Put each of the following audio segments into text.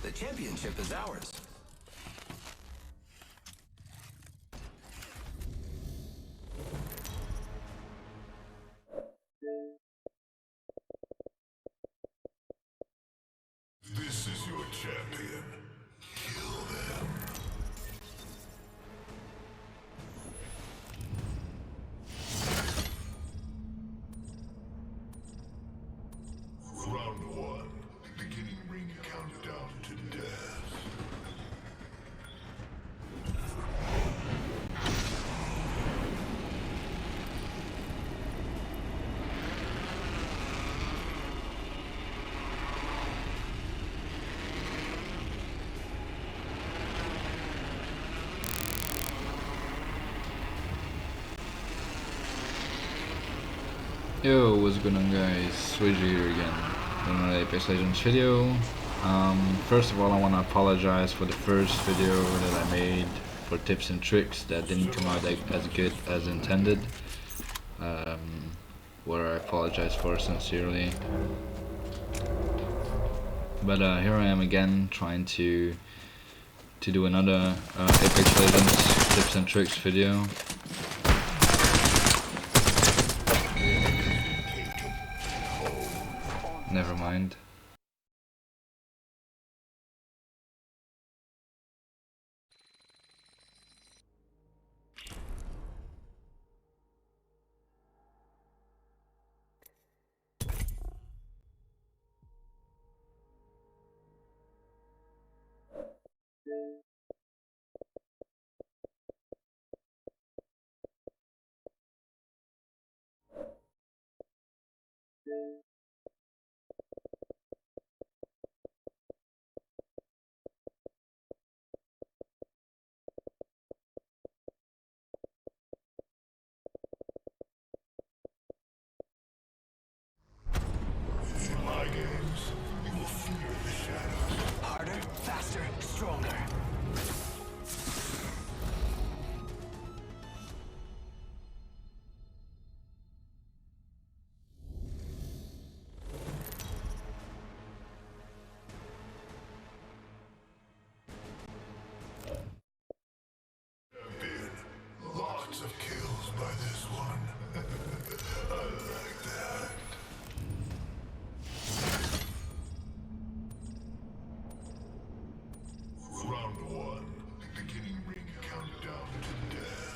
The championship is ours. This is your champion. Kill them. Round one. Beginning ring countdown to death. Yo, what's going on guys, Switch here again in another Apex Legends video. First of all, I want to apologize for the first video that I made for tips and tricks that didn't come out as good as intended, where I apologize for sincerely. But here I am again trying to do another Apex Legends tips and tricks video. Never mind. In my games, you will fear the shadows. Harder, faster, stronger. Champion. Lots of kills by this one. I like that. Round one. Beginning ring countdown to death.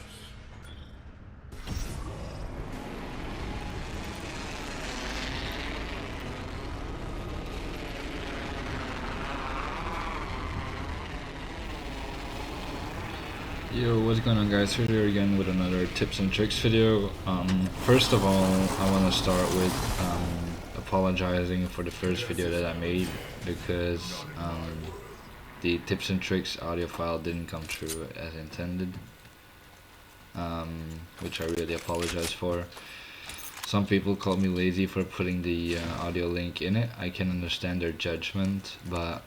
Yo, what's going on guys, here again with another tips and tricks video. First of all, I want to start with apologizing for the first video that I made because the tips and tricks audio file didn't come through as intended, which I really apologize for. Some people called me lazy for putting the audio link in it. I can understand their judgment, but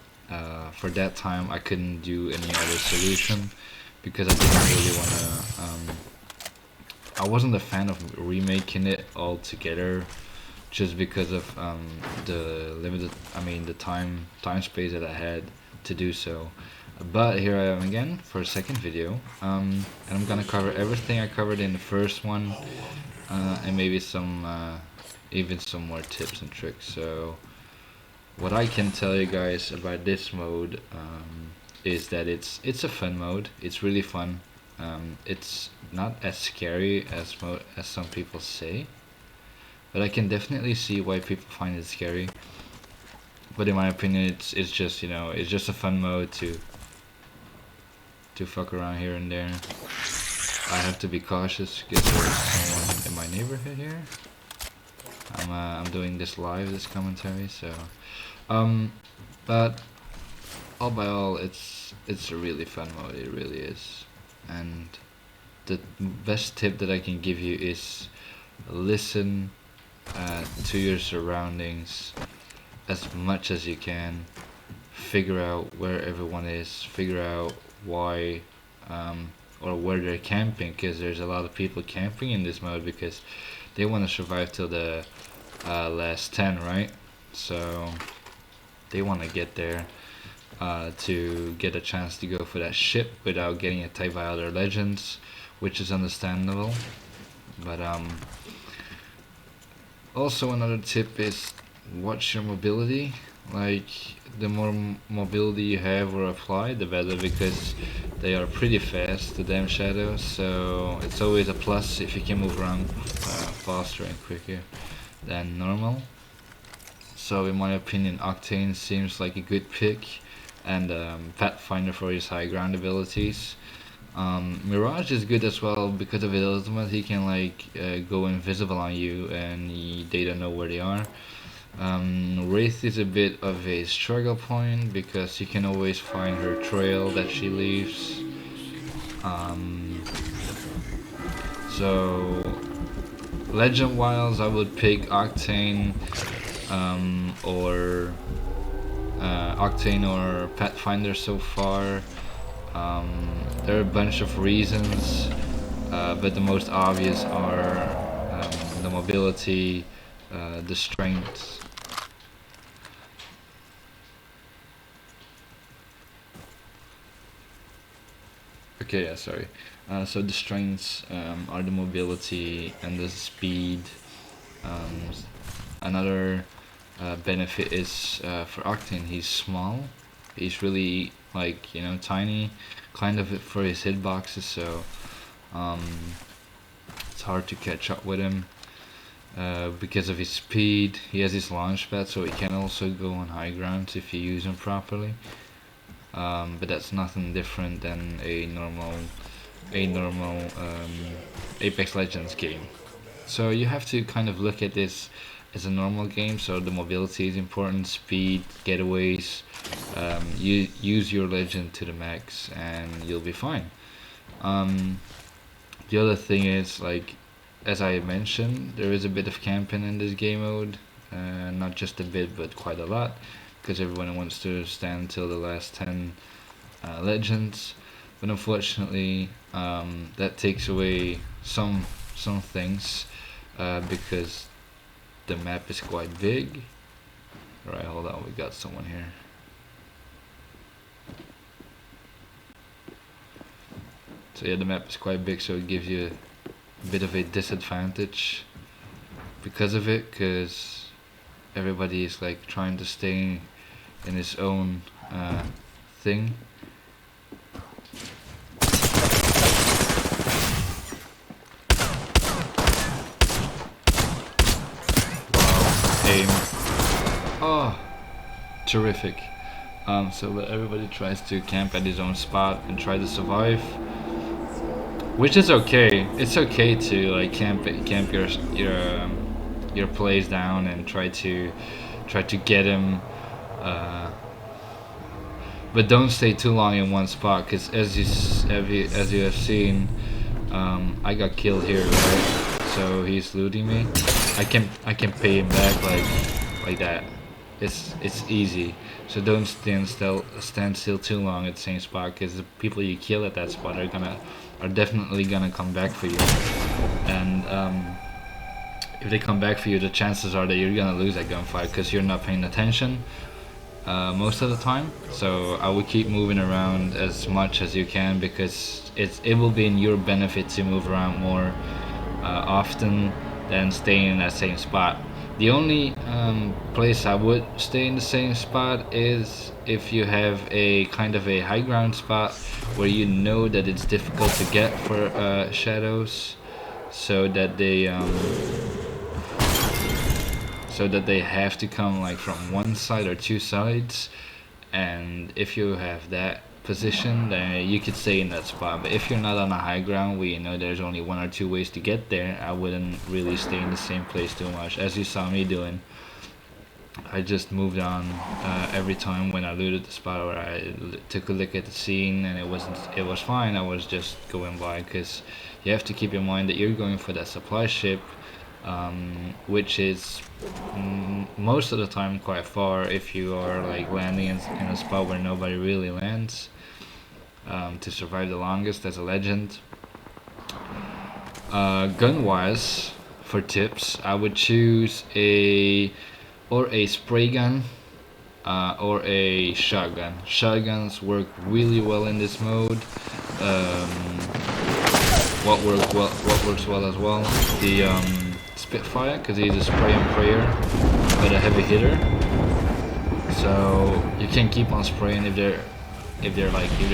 for that time I couldn't do any other solution because I didn't really want to, I wasn't a fan of remaking it all together just because of the limited, the time space that I had to do so. But here I am again for a second video, and I'm gonna cover everything I covered in the first one, and maybe some even some more tips and tricks. So what I can tell you guys about this mode is that it's a fun mode. It's really fun. It's not as scary as some people say, but I can definitely see why people find it scary. But in my opinion, it's just, you know, it's just a fun mode to fuck around here and there. I have to be cautious because there's someone in my neighborhood here. I'm doing this live, this commentary, so but all by all, it's a really fun mode. It really is. And the best tip that I can give you is listen to your surroundings as much as you can. Figure out where everyone is, figure out why or where they're camping, because there's a lot of people camping in this mode because they want to survive till the last 10, right? So they want to get there. to get a chance to go for that ship without getting attacked by other legends, which is understandable. But also another tip is watch your mobility. Like, the more mobility you have or apply, the better, because they are pretty fast, the damn shadows. So it's always a plus if you can move around faster and quicker than normal. So in my opinion, Octane seems like a good pick, and Pathfinder for his high ground abilities. Mirage is good as well because of his ultimate. He can like go invisible on you and they don't know where they are. Wraith is a bit of a struggle point because you can always find her trail that she leaves. So legend wise, I would pick Octane or Octane or Pathfinder so far. There are a bunch of reasons, but the most obvious are the mobility, the strength. Okay, yeah, sorry. So the strengths are the mobility and the speed. Another benefit is for Octane, he's small. He's really, like, you know, tiny, kind of for his hitboxes, so it's hard to catch up with him. Because of his speed, he has his launch pad, so he can also go on high grounds if you use him properly. But that's nothing different than a normal Apex Legends game. So you have to kind of look at this as a normal game. So the mobility is important, speed, getaways. You use your legend to the max, and you'll be fine. The other thing is, like, as I mentioned, there is a bit of camping in this game mode. Not just a bit, but quite a lot, because everyone wants to stand till the last 10 legends. But unfortunately, that takes away some things because the map is quite big. Right, hold on, we got someone here. So yeah, the map is quite big, so it gives you a bit of a disadvantage because of it, because everybody is like trying to stay in his own thing. Wow, aim. Oh, terrific. So everybody tries to camp at his own spot and try to survive, which is okay. It's okay to like camp your plays down and try to get him, but don't stay too long in one spot, because as you have seen, I got killed here, right? So he's looting me. I can pay him back like that. It's easy. So don't stand still too long at the same spot, because the people you kill at that spot are definitely gonna come back for you. And if they come back for you, the chances are that you're gonna lose that gunfight because you're not paying attention most of the time. So I would keep moving around as much as you can, because it will be in your benefit to move around more often than staying in that same spot. The only place I would stay in the same spot is if you have a kind of a high ground spot where you know that it's difficult to get for shadows, so that they have to come like from one side or two sides. And if you have that position, then you could stay in that spot. But if you're not on a high ground where you know there's only one or two ways to get there, I wouldn't really stay in the same place too much, as you saw me doing. I just moved on every time when I looted the spot, or I took a look at the scene and it was fine. I was just going by, because you have to keep in mind that you're going for that supply ship, which is most of the time quite far if you are like landing in a spot where nobody really lands. To survive the longest as a legend. Gun wise, for tips, I would choose a spray gun or a shotgun. Shotguns work really well in this mode. What works well as well? The Spitfire, because he's a spray and prayer, but a heavy hitter. So you can keep on spraying if they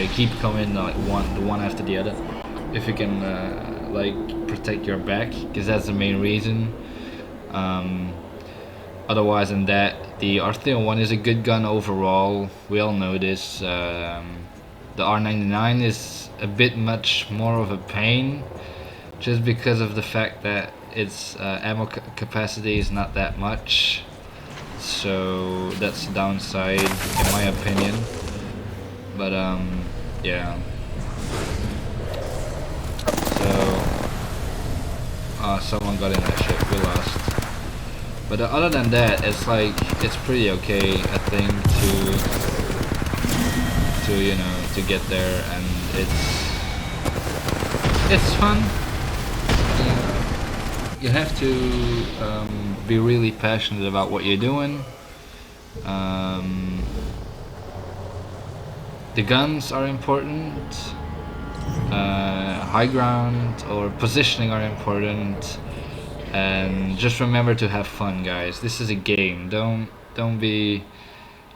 keep coming like one after the other. If you can like protect your back, because that's the main reason. Otherwise than that, the R301 is a good gun overall. We all know this. The R99 is a bit much more of a pain, just because of the fact that its ammo capacity is not that much. So that's the downside, in my opinion. But yeah. So someone got in that ship. We lost. But other than that, it's like it's pretty okay, I think, to you know, to get there, and it's fun. You have to be really passionate about what you're doing. The guns are important. High ground or positioning are important. And just remember to have fun, guys. This is a game. Don't be,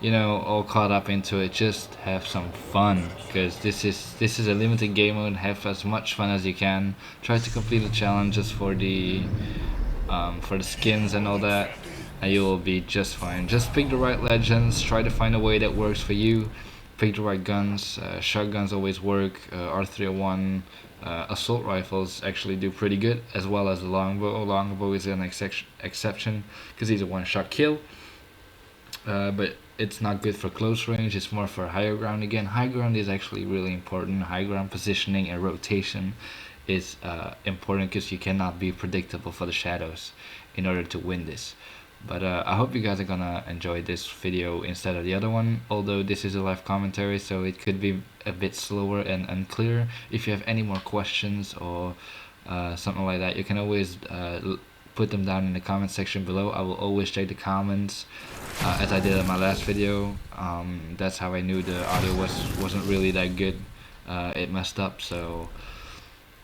you know, all caught up into it. Just have some fun, because this is a limited game mode. Have as much fun as you can. Try to complete the challenges for the skins and all that, and you will be just fine. Just pick the right legends. Try to find a way that works for you. Pick the right guns. Shotguns always work. R301. Assault rifles actually do pretty good, as well as the longbow. Longbow is an exception, because he's a one-shot kill. But it's not good for close range. It's more for higher ground. Again, high ground is actually really important. High ground positioning and rotation is important, because you cannot be predictable for the shadows in order to win this. But I hope you guys are gonna enjoy this video instead of the other one, although this is a live commentary, so it could be a bit slower and unclear. If you have any more questions or something like that, you can always put them down in the comment section below. I will always check the comments, as I did in my last video. That's how I knew the audio wasn't really that good. It messed up, so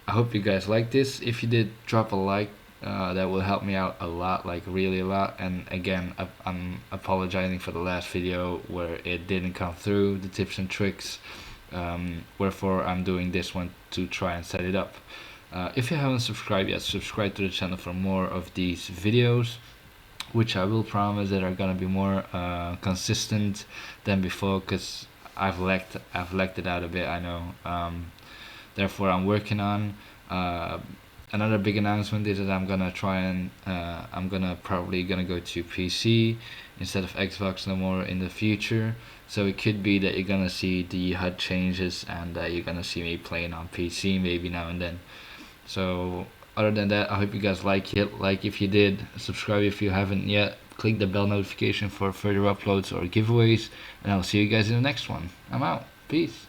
I hope you guys like this. If you did, drop a like. That will help me out a lot, like really a lot. And again, I'm apologizing for the last video where it didn't come through, the tips and tricks. Wherefore I'm doing this one to try and set it up. If you haven't subscribed yet, subscribe to the channel for more of these videos, which I will promise that are gonna be more consistent than before, because I've leaked it out a bit, I know. Therefore I'm working on another big announcement is that I'm gonna try and I'm probably gonna go to PC instead of Xbox no more in the future. So it could be that you're gonna see the HUD changes, and you're gonna see me playing on PC maybe now and then. So other than that, I hope you guys like it. Like if you did, subscribe if you haven't yet. Click the bell notification for further uploads or giveaways, and I'll see you guys in the next one. I'm out. Peace.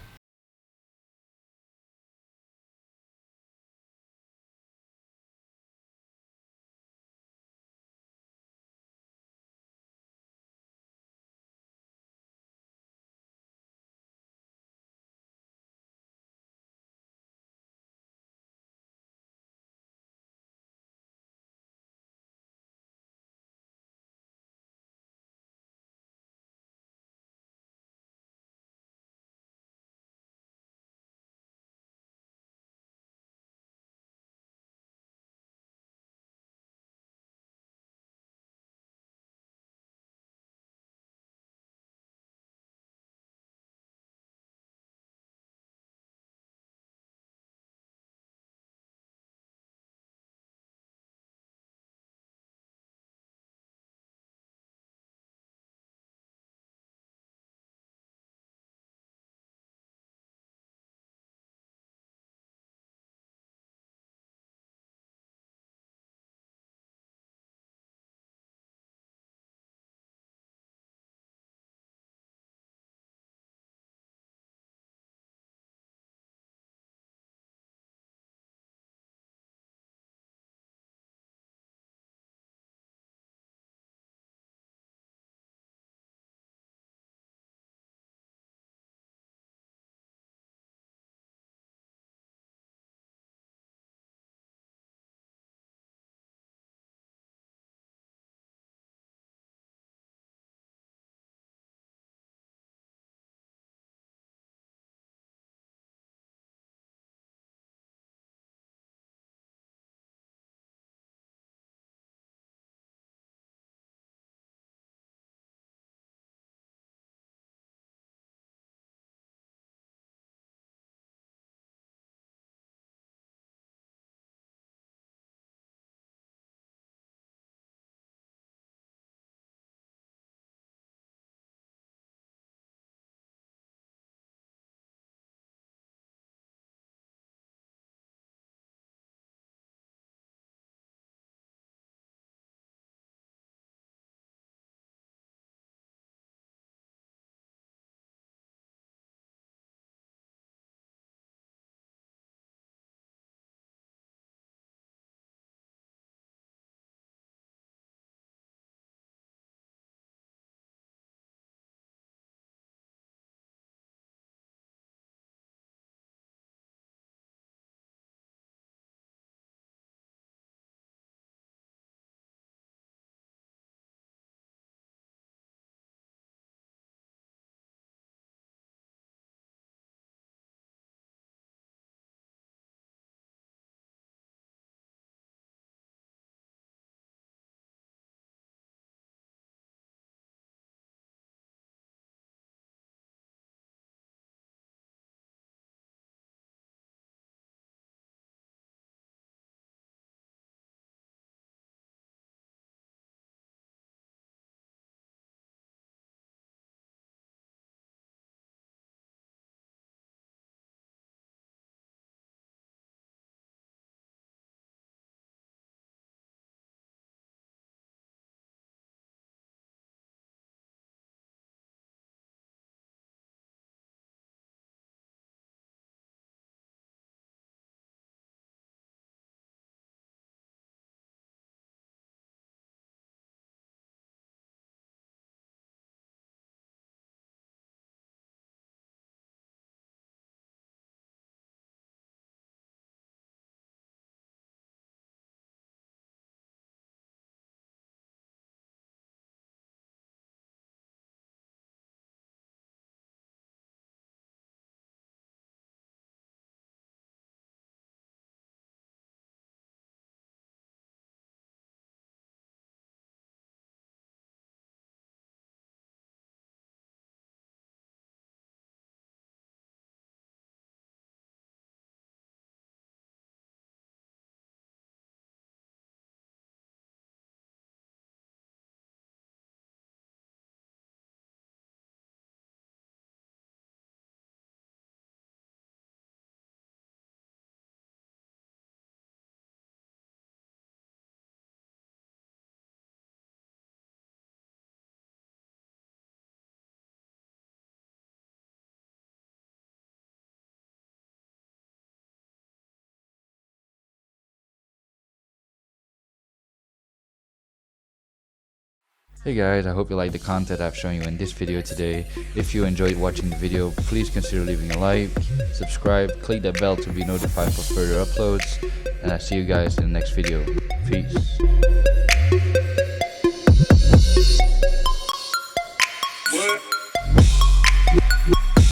Hey guys, I hope you like the content I've shown you in this video today. If you enjoyed watching the video, please consider leaving a like, subscribe, click that bell to be notified for further uploads, and I'll see you guys in the next video. Peace.